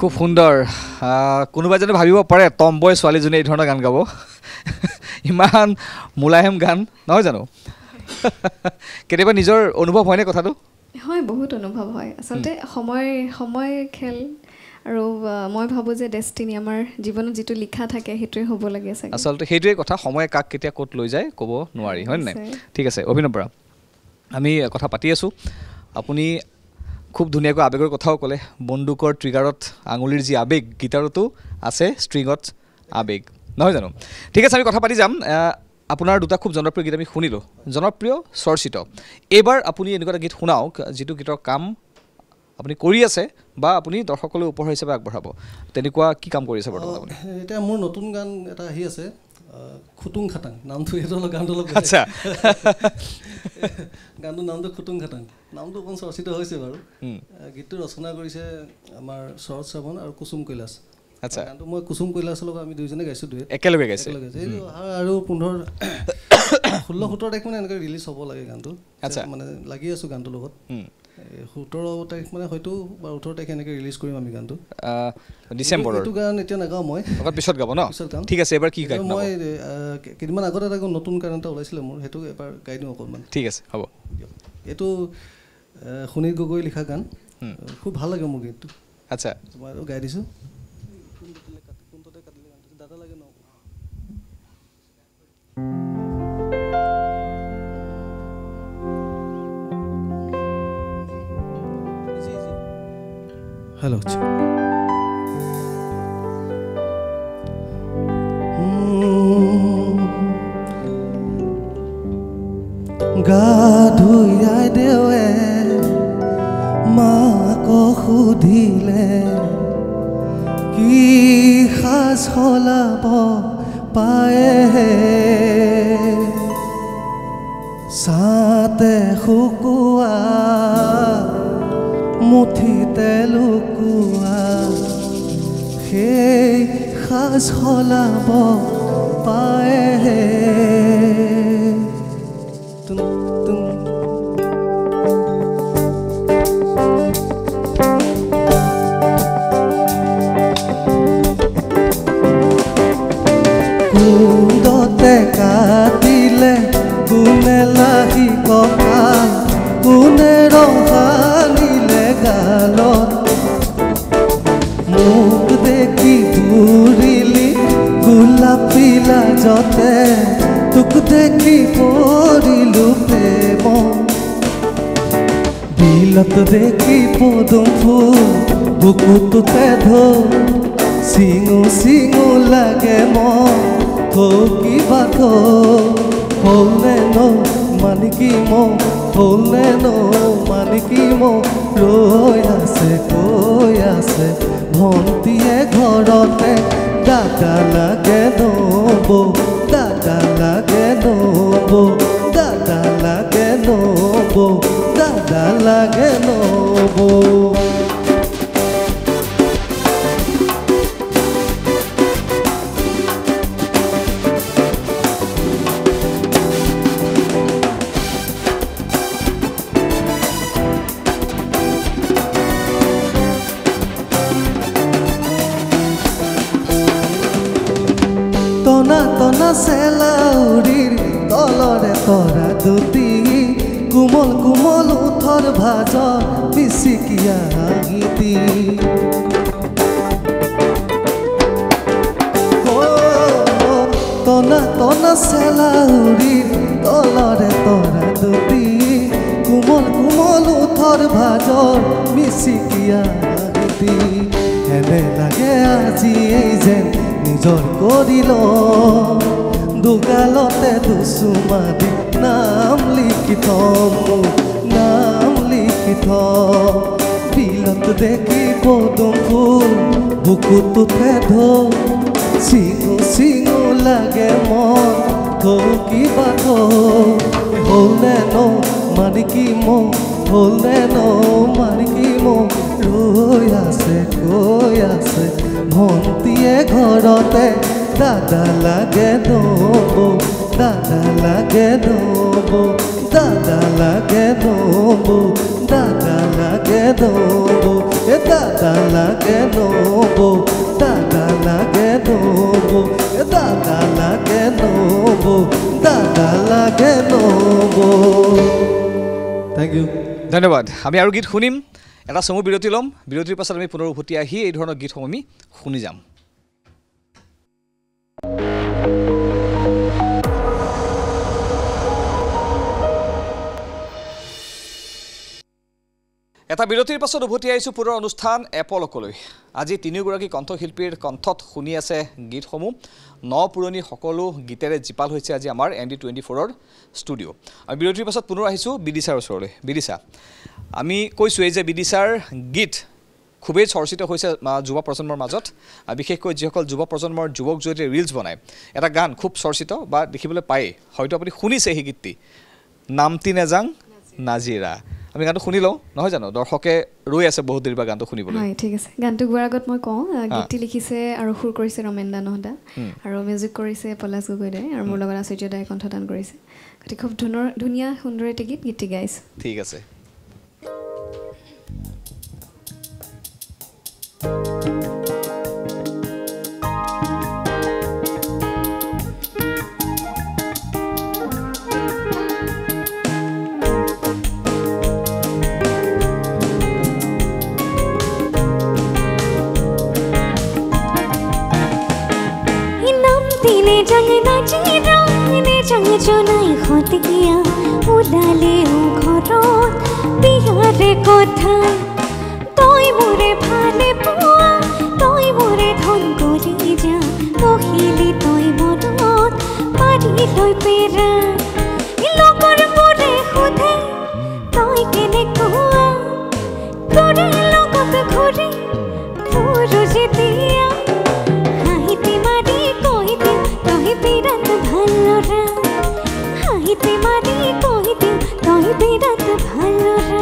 খুব সুন্দৰ কোনোবাই যদি ভাবিব পাৰে টম্বয় ছোৱালীজনী এই ধৰণৰ গান গাব ইমান মুলাহেম গান নহয় জানো কেতিয়াবা নিজৰ অনুভৱ হয়নে কথাটো হয় বহুত অনুভৱ হয় আচলতে সময় খেল আৰু মই ভাবোঁ যে ডেষ্টিনি আমাৰ জীৱনত যিটো লিখা থাকে সেইটোৱে হ'ব লাগে চাগে আচলতে সেইটোৱে কথা সময় কাক কেতিয়া ক'ত লৈ যায় ক'ব নোৱাৰি হয় নাই ঠিক আছে অভিনৱ বৰা আমি কথা পাতি আছোঁ আপুনি খুব ধুনীয়াকৈ আৱেগৰ কথাও ক'লে বন্দুকৰ ট্ৰিগাৰত আঙুলিৰ যি আৱেগ গীটাৰতো আছে ষ্ট্ৰিঙত আৱেগ নহয় জানো ঠিক আছে আমি কথা পাতি যাম আপোনাৰ দুটা খুব জনপ্ৰিয় গীত আমি শুনিলোঁ জনপ্ৰিয় চৰ্চিত এইবাৰ আপুনি এনেকুৱা এটা গীত শুনাওক যিটো গীতৰ কাম আপুনি কৰি আছে বা আপুনি দৰ্শকলৈ উপহাৰ হিচাপে আগবঢ়াব তেনেকুৱা কি কাম কৰি আছে বৰ্তমান আপুনি এতিয়া মোৰ নতুন গান এটা আহি আছে খুটুং খাটাং নামটো এইটো গানটো অলপ আচ্ছা গানটোৰ নামটো খুটুং খাটাং নামটো অকণ চৰ্চিত হৈছে বাৰু গীতটো ৰচনা কৰিছে আমাৰ শৰৎ শ্ৰাৱণ আৰু কুসুম কৈলাশ আচ্ছা গানটো মই কুসুম কৈলাশৰ লগত আমি দুইজনে গাইছোঁ দুয়ে একেলগে গাইছে আৰু 16-17 তাৰিখ মানে এনেকৈ ৰিলিজ হ'ব লাগে গানটো আচ্ছা মানে লাগি আছোঁ গানটোৰ লগত 17 তাৰিখ মানে হয়তো বা 18 তাৰিখ এনেকৈ ৰিলিজ কৰিম আমি গানটো ডিচেম্বৰৰ এইটো গান এতিয়া নাগাওঁ মই অকণ পিছত গাব ন ঠিক আছে এবাৰ কি গাই মই কেইদিনমান আগতে এটা নতুন গান এটা ওলাইছিলে মোৰ সেইটো এবাৰ গাই দিওঁ অকণমান ঠিক আছে হ'ব এইটো সুনীল গগৈ লিখা গান খুব ভাল লাগে মোৰ গীতটো আচ্ছা মই গাই দিছোঁ দাদা লাগে ন हेलो गा धुयाई देवे माक सुधिले कि साज सलाब पाए साते शुकुआ মুঠিতে লুকুয়া সেই সাজ সলাব পায়ে কুন্দতে কাটিলে কোনে লাহি কঁকাল কোনে ৰঙানিলে গালত মোক দেখি ঘূৰিলি গোলাপী লাজতে তোক দেখি পৰিলো প্ৰেম বিলত দেখি পদুম ফুল বুকুটোতে ধো চিঙো চিঙো লাগে মন কিবা হ'লে ন মানিকি মোক হ'লে ন মানিকি মোক ৰৈ আছে কৈ আছে ভণ্টিয়ে ঘৰতে দাদা লাগে নব দাদা লাগে নব দাদা লাগে নব দাদা লাগে নব চেলাউৰিৰ তলৰে তৰা দুটি কোমল কোমল উঠৰ ভাজ বিচিকিয়া গীতি টনা টনা চেলাউৰিৰ তলৰে তৰা দুটি কোমল কোমল উঠৰ ভাজৰ বিচিকিয়া গীতি এনে লাগে আজি এই যেন নিজৰ কৰিল দুগালতে দুচুমাদি নাম লিখি নাম লিখি বিলত দেখি পদুম ফুল বুকুটোতে ধো চিঙো চিঙো লাগে মন কিবা হ'লে ন মানিকি মোক হ'লে ন মানিকি মোক ৰৈ আছে কৈ আছে ভণ্টিয়ে ঘৰতে দাদা লাগে নব দাদা লাগে নব দাদা লাগে নবৌ দাদা লাগে নবৌ এ দাদা লাগে নবৌ দাদা লাগে নবৌ এ দাদা লাগে নবৌ দাদা লাগে নবৌ থ্যাংক ইউ ধন্যবাদ আমি আৰু গীত শুনিম এটা চমু বিৰতি ল'ম বিৰতিৰ পাছত আমি পুনৰ উভতি আহি এই ধৰণৰ গীতসমূহ আমি শুনি যাম এটা বিৰতিৰ পাছত উভতি আহিছোঁ পুনৰ অনুষ্ঠান এপলকলৈ আজি তিনিগৰাকী কণ্ঠশিল্পীৰ কণ্ঠত শুনি আছে গীতসমূহ ন পুৰণি সকলো গীতেৰে জিপাল হৈছে আজি আমাৰ ND24ৰ ষ্টুডিঅ' আমি বিৰতিৰ পাছত পুনৰ আহিছোঁ বিদিশাৰ ওচৰলৈ বিদিশা আমি কৈছোঁ এই যে বিদিশাৰ গীত খুবেই চৰ্চিত হৈছে যুৱ প্ৰজন্মৰ মাজত বিশেষকৈ যিসকল যুৱ প্ৰজন্মৰ যুৱক যুৱতীয়ে ৰিলছ বনায় এটা গান খুব চৰ্চিত বা দেখিবলৈ পায়েই হয়তো আপুনি শুনিছে সেই গীতটি নামটি নেজাং নাজিৰা আমি গানটো শুনি লওঁ নহয় জানো দৰ্শকে ৰৈ আছে বহুত দেৰি পৰা গানটো শুনিবলৈ হয় ঠিক আছে গানটো গোৱাৰ আগত মই কওঁ গীতটি লিখিছে আৰু সুৰ কৰিছে ৰমেন দানহদা আৰু মিউজিক কৰিছে পলাশ গগৈদাই আৰু মোৰ লগত আচাৰ্যদাই কণ্ঠদান কৰিছে গতিকে খুব ধুনীয়া সুন্দৰ এটি গীতটি গাইছে ঠিক আছে জনাই হতে গিয়া ওলালে ঘৰত বিয়াৰে কথা তই মোৰে ভালে পোৱা তই মোৰে ধন কৰি যা মহিলি তই মনত পাৰি লৈ পেৰা লগৰ মোৰে সোধে তই কেনেকুৱা তোৰে লগত ঘূৰি তোৰ যেতিয়া হাঁহিতে মাৰি কৈ দিওঁ তই বিৰাট ভাল ল'ৰা হাঁহিতে মাৰি কৈ দিওঁ তই বিৰাট ভাল ল'ৰা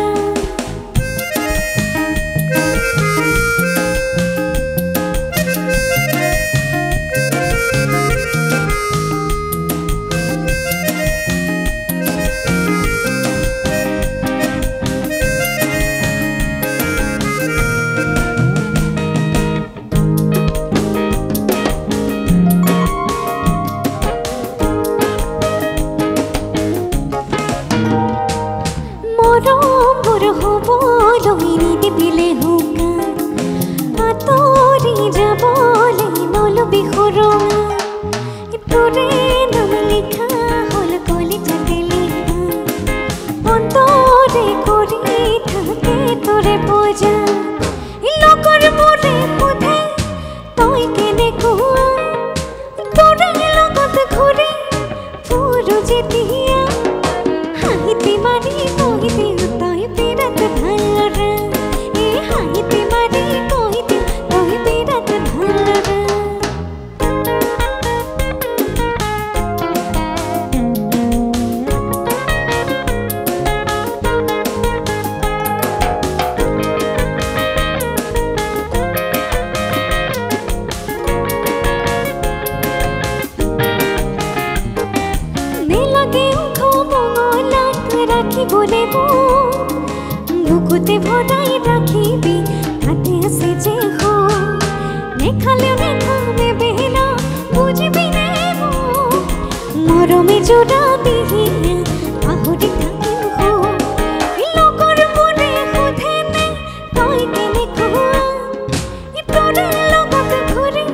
বুকুতে ভৰাই ৰাখিবি হাতে আছে যে হো নেখালেও নেখাবে না বুঝবি নে মৰমে জোৰা দিহি পাহৰি থাকিম হো লগৰ মোৰে সোধে নে তই কেনেকুৱা তোৰে লগত ঘূৰি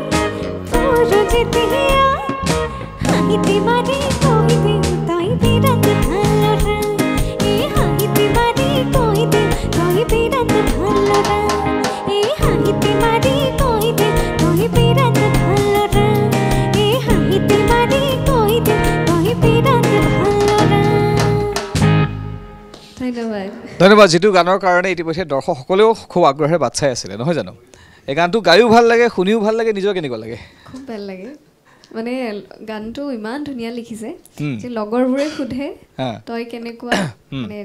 তোৰ যেতিয়া হাঁহিতে মাৰি কৈ দিওঁ তই বিৰাট ভাল ল'ৰা হাঁহিতে মাৰি কৈ দিওঁ তই বিৰাট ভাল ল'ৰা হাঁহিতে মাৰি কৈ দিওঁ তই বিৰাট ভাল ল'ৰা হাঁহিতে মাৰি কৈ দিওঁ তই বিৰাট ভাল ল'ৰা ধন্যবাদ ধন্যবাদ যিটো গানৰ কাৰণে ইতিমধ্যে দৰ্শকসকলেও খুব আগ্ৰহেৰে বাট চাই আছিলে নহয় জানো এই গানটো গায়ো ভাল লাগে শুনিও ভাল লাগে নিজৰ কেনেকুৱা লাগে খুব ভাল লাগে মানে গানটো ইমান ধুনীয়া লিখিছে যে লগৰবোৰে সোধে তই কেনেকুৱা মানে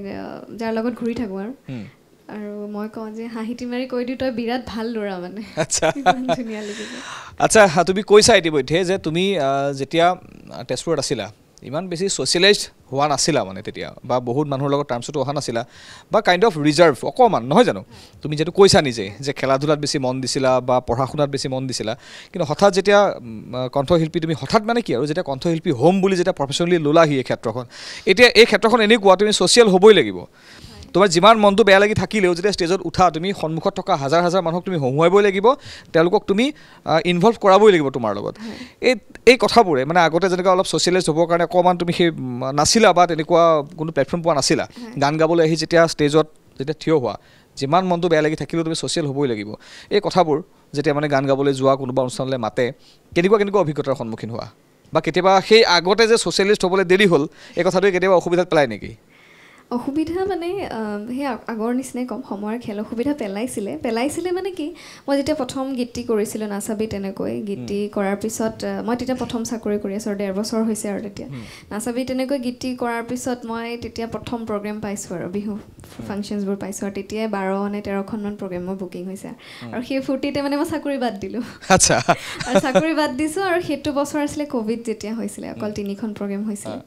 যাৰ লগত ঘূৰি থাকোঁ আৰু মই কওঁ যে হাঁহিটি মাৰি কৈ দিওঁ তই বিৰাট ভাল ল'ৰা মানে আচ্ছা ধুনীয়া লিখিছে আচ্ছা তুমি কৈছা ইতিমধ্যে যে তুমি যেতিয়া তেজপুৰত আছিলা ইমান বেছি ছ'চিয়েলাইজড হোৱা নাছিলা মানে তেতিয়া বা বহুত মানুহৰ লগত টাৰ্মছতো অহা নাছিলা বা কাইণ্ড অফ ৰিজাৰ্ভ অকণমান নহয় জানো তুমি যিটো কৈছা নিজে যে খেলা ধূলাত বেছি মন দিছিলা বা পঢ়া শুনাত বেছি মন দিছিলা কিন্তু হঠাৎ যেতিয়া কণ্ঠশিল্পী তুমি হঠাৎ মানে কি আৰু যেতিয়া কণ্ঠশিল্পী হ'ম বুলি যেতিয়া প্ৰফেচনেলি ল'লাহি এই ক্ষেত্ৰখন এতিয়া এই ক্ষেত্ৰখন এনেকুৱা তুমি ছ'চিয়েল হ'বই লাগিব তোমাৰ যিমান মনটো বেয়া লাগি থাকিলেও যেতিয়া ষ্টেজত উঠা তুমি সন্মুখত থকা হাজাৰ হাজাৰ মানুহক তুমি হহুৱাবই লাগিব তেওঁলোকক তুমি ইনভলভ কৰাবই লাগিব তোমাৰ লগত এই কথাবোৰে মানে আগতে যেনেকৈ অলপ ছ'চিয়েলাইজ হ'বৰ কাৰণে অকণমান তুমি সেই নাছিলা বা তেনেকুৱা কোনো প্লেটফৰ্ম পোৱা নাছিলা গান গাবলৈ আহি যেতিয়া ষ্টেজত যেতিয়া থিয় হোৱা যিমান মনটো বেয়া লাগি থাকিলেও তুমি ছ'চিয়েল হ'বই লাগিব এই কথাবোৰ যেতিয়া মানে গান গাবলৈ যোৱা কোনোবা অনুষ্ঠানলৈ মাতে কেনেকুৱা অভিজ্ঞতাৰ সন্মুখীন হোৱা বা কেতিয়াবা সেই আগতে যে ছ'চিয়েলিষ্ট হ'বলৈ দেৰি হ'ল এই কথাটোৱে কেতিয়াবা অসুবিধাত পেলাই নেকি অসুবিধা মানে সেই আগৰ নিচিনাই কম সময়ৰ খেল অসুবিধা পেলাইছিলে মানে কি মই যেতিয়া প্ৰথম গীতটি কৰিছিলোঁ নাচাবি তেনেকৈ গীতটি কৰাৰ পিছত মই তেতিয়া প্ৰথম চাকৰি কৰি আছোঁ 1.5 বছৰ হৈছে আৰু তেতিয়া নাচাবি তেনেকৈ গীতটি কৰাৰ পিছত মই তেতিয়া প্ৰথম প্ৰগ্ৰেম পাইছোঁ আৰু বিহু ফাংচনছবোৰ পাইছোঁ আৰু তেতিয়াই 12 নে 13খনমান প্ৰগ্ৰেমৰ বুকিং হৈছে আৰু সেই ফূৰ্তিতে মানে মই চাকৰি বাদ দিলোঁ আচ্ছা আৰু চাকৰি বাদ দিছোঁ আৰু সেইটো বছৰ আছিলে ক'ভিড যেতিয়া হৈছিলে অকল 3খন প্ৰগ্ৰেম হৈছিলে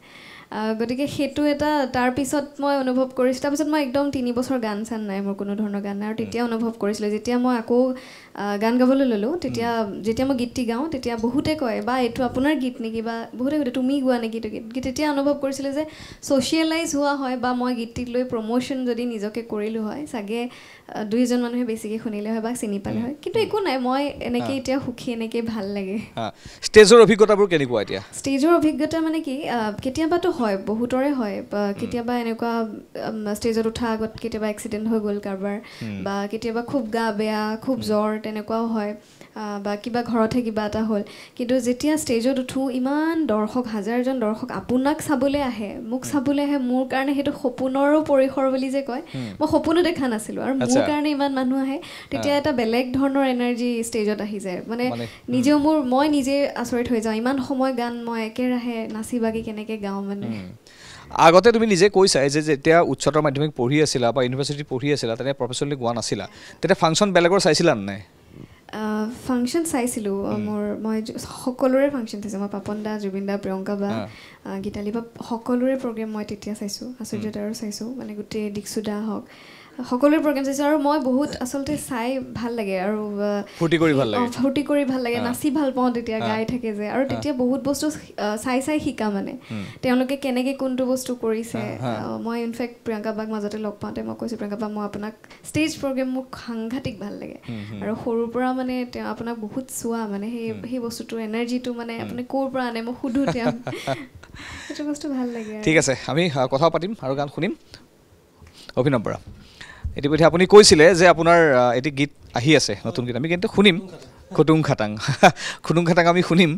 গতিকে সেইটো এটা তাৰপিছত মই অনুভৱ কৰিছোঁ তাৰপিছত মই একদম 3 বছৰ গান চান নাই মোৰ কোনো ধৰণৰ গান নাই আৰু তেতিয়া অনুভৱ কৰিছিলোঁ যেতিয়া মই আকৌ গান গাবলৈ ল'লোঁ তেতিয়া যেতিয়া মই গীতটি গাওঁ তেতিয়া বহুতে কয় বা এইটো আপোনাৰ গীত নেকি বা বহুতে কয় তুমি গোৱা নেকি এইটো গীত তেতিয়া অনুভৱ কৰিছিলোঁ যে ছ'চিয়েলাইজ হোৱা হয় বা মই গীতটিক লৈ প্ৰমোশ্যন যদি নিজকে কৰিলোঁ হয় চাগে 2জন মানুহে বেছিকৈ শুনিলে হয় বা চিনি পালে হয় কিন্তু একো নাই মই এনেকৈ এতিয়া সুখী এনেকৈ ভাল লাগে ষ্টেজৰ অভিজ্ঞতাবোৰ কেনেকুৱা এতিয়া ষ্টেজৰ অভিজ্ঞতা মানে কি কেতিয়াবাতো হয় বহুতৰে হয় কেতিয়াবা এনেকুৱা ষ্টেজত উঠা আগত কেতিয়াবা এক্সিডেণ্ট হৈ গ'ল কাৰোবাৰ বা কেতিয়াবা খুব গা বেয়া খুব জ্বৰ তেনেকুৱাও হয় বা কিবা ঘৰতহে কিবা এটা হ'ল কিন্তু যেতিয়া ষ্টেজত উঠো ইমান দৰ্শক হাজাৰজন দৰ্শক আপোনাক চাবলৈ আহে মোক চাবলৈ আহে মোৰ কাৰণে সেইটো সপোনৰো পৰিসৰ বুলি যে কয় মই সপোনো দেখা নাছিলোঁ আৰু মোৰ কাৰণে ইমান মানুহ আহে তেতিয়া এটা বেলেগ ধৰণৰ এনাৰ্জি ষ্টেজত আহি যায় মানে নিজেও মই নিজে আচৰিত হৈ যাওঁ ইমান সময় গান মই একেৰাহে নাচি বাগি কেনেকৈ গাওঁ মানে আগতে তুমি নিজে কৈছাই যে যেতিয়া উচ্চতৰ মাধ্যমিক পঢ়ি আছিলা বা ইউনিভাৰ্চিটি পঢ়ি আছিলা তেনে প্ৰফেচনেলি গোৱা নাছিলা তেতিয়া ফাংচন বেলেগৰ চাইছিলা নাই ফাংচন চাইছিলোঁ মই সকলোৰে ফাংচন চাইছোঁ মই পাপন দা জুবিন দা প্ৰিয়ংকা বা গীতালি বা সকলোৰে প্ৰগ্ৰেম মই তেতিয়া চাইছোঁ আচুৰ্য দাৰো চাইছোঁ মানে গোটেই দীক্ষু দা হওক সকলোৰে প্ৰগ্ৰেম চাইছোঁ আৰু মই বহুত আচলতে চাই ভাল লাগে আৰু ফূৰ্তি কৰি ভাল লাগে নাচি ভাল পাওঁ তেতিয়া গাই থাকে যে আৰু তেতিয়া বহুত বস্তু চাই শিকা মানে তেওঁলোকে কেনেকৈ কোনটো বস্তু কৰিছে মই ইনফেক্ট প্ৰিয়ংকা বাক মাজতে লগ পাওঁতে মই কৈছোঁ প্ৰিয়ংকা বা মই আপোনাক ষ্টেজ প্ৰগ্ৰেম মোক সাংঘাতিক ভাল লাগে আৰু সৰুৰ পৰা মানে তেওঁ আপোনাক বহুত চোৱা মানে সেই বস্তুটো এনাৰ্জিটো মানে আপুনি ক'ৰ পৰা আনে মই সুধোঁ তেওঁ সেইটো বস্তু ভাল লাগে ঠিক আছে আমি কথা পাতিম আৰু গান শুনিম অভিনৱ বৰা ইতিমধ্যে আপুনি কৈছিলে যে আপোনাৰ এটি গীত আহি আছে নতুন গীত আমি কিন্তু শুনিম খুটুং খাটাং আমি শুনিম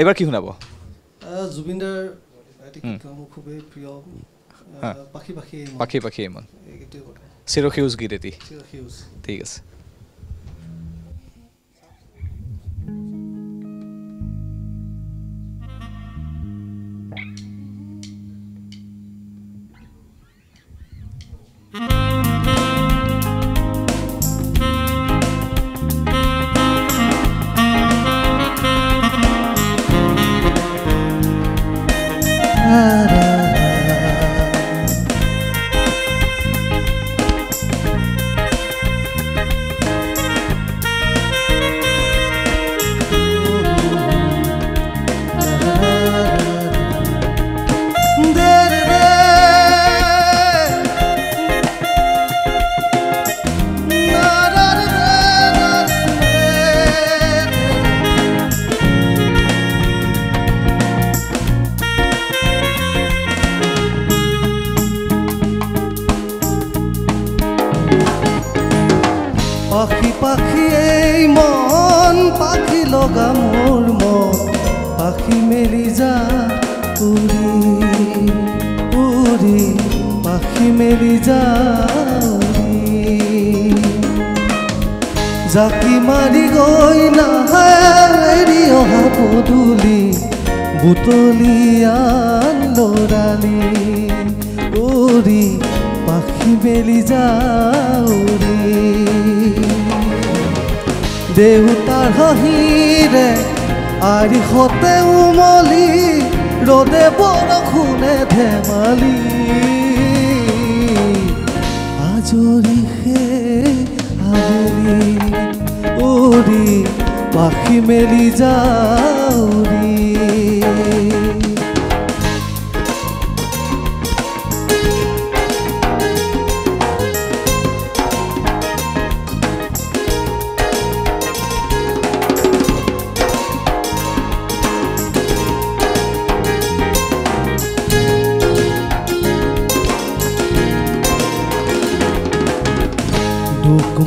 এবাৰ কি শুনাব জুবিনদাৰ মোৰ খুবেই প্ৰিয় পাখি মন চিৰসেউজ গীত এটি ঠিক আছে পাখি এই মন পাখি লগা মোৰ মন পাখি মেলি যা উৰি পাখি মেলি যা জাকি মাৰি গৈ নাহে এৰি অহা পদূলি বুটলিয়ান লৰালি উৰি পাখি মেলি যা দেউতাৰ হাঁহিৰে আৰিষতে উমলি ৰ'দে বৰষুণে ধেমালি আজৰি সেই আবেলি উৰি পাখি মেলি যাউৰি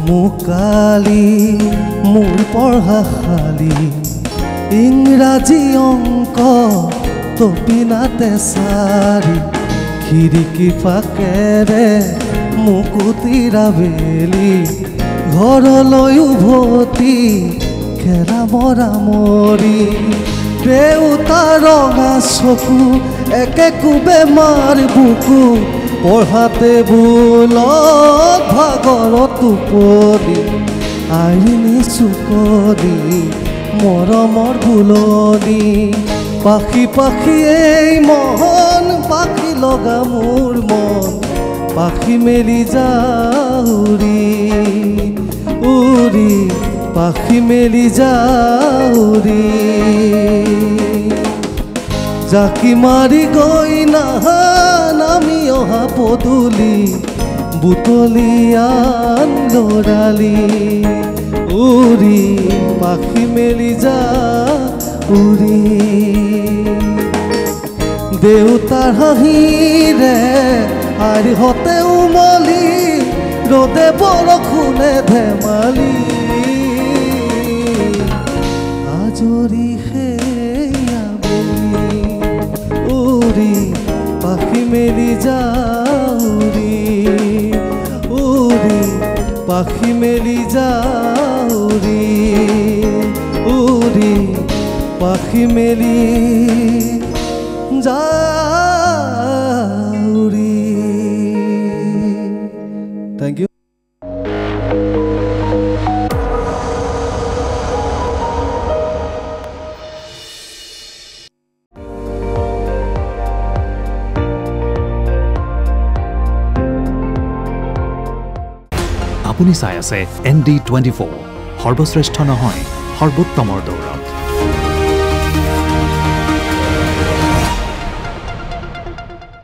মুকালি মোৰ পঢ়াশালী ইংৰাজী অংক তপিনাতে চাৰি খিৰিকী ফাকেৰে মুকুতিৰ আবেলি ঘৰলৈ উভতি খেলা মৰা মৰি দেউতা ৰঙা চকু একে কোবে মাৰ বুকু পঢ়াতে বুলত ভাগৰত টোপনি আইনি চুকনি মৰমৰ ফুলনি পাখি পাখি এই মন পাখি লগা মোৰ মন পাখি মেলি যাউৰি উৰি পাখি মেলি যাউৰি জাকি মাৰি গৈ নাহা নামি অহা পদূলি বুটলিয়ান লৰালি উৰি পাখি মেলি যাউৰি দেউতাৰ হাঁহিৰে আইহঁতে উমলি ৰ'দে বৰষুণে ধেমালি আজৰি পাখি মেলি যাউৰি উৰি পাখি মেলি যাউৰি উৰি পাখি মেলি যাউৰি থেংক ইউ আপুনি চাই আছে ND24 সৰ্বশ্ৰেষ্ঠ নহয় সৰ্বোত্তমৰ দৌৰ